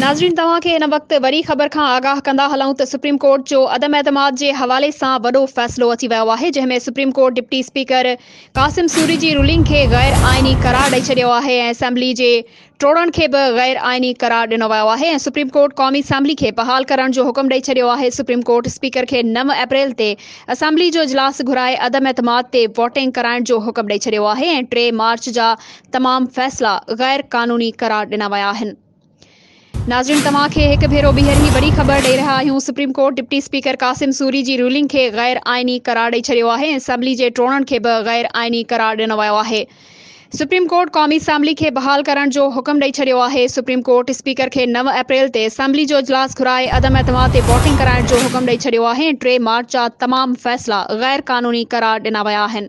नाज़रीन तव्हां खे इन वक़्तु वरी ख़बर खां आगाह कंदा हलूं त सुप्रीम कोर्ट जो अदम एतमाद जे हवाले सां वॾो फ़ैसिलो अची वियो आहे, जंहिं में supreme court deputy speaker Qasim Suri जी रूलिंग खे गैर आइनी करार ॾेई छॾियो आहे ऐं असेंबली जे टोड़नि खे बि गैर आइनी करार ॾिनो वियो आहे ऐं सुप्रीम कोर्ट क़ौमी असेंबली खे बहाल करण जो हुकुम ॾेई छॾियो आहे। सुप्रीम कोर्ट स्पीकर खे 9 अप्रैल ते असेंबली जो इजलास घुराए अदम एतमाद ते वोटिंग कराइण जो हुकुम ॾेई छॾियो आहे ऐं 3 मार्च जा तमाम फ़ैसिला गैर क़ानूनी करार ॾिना विया आहिनि। नाज़रीन तव्हां खे हिकु भेरो ॿीहर ही वॾी ख़बर ॾेई रहिया आहियूं। Supreme court deputy speaker Qasim Suri जी रूलिंग खे गैर आइनी करार ॾेई छॾियो आहे ऐं असेंबली जे टोड़नि खे बि गैर आइनी करार ॾिनो वियो आहे। सुप्रीम कोर्ट क़ौमी असेंबली खे बहाल करण जो हुकुम ॾेई छॾियो आहे। सुप्रीम कोर्ट स्पीकर खे 9 अप्रैल ते असेंबली जो इजलास घुराए अदम एतमाद ते वोटिंग कराइण जो हुकुम ॾेई छॾियो आहे ऐं 3 मार्च जा तमाम फ़ैसिला गैर क़ानूनी करार ॾिना विया आहिनि।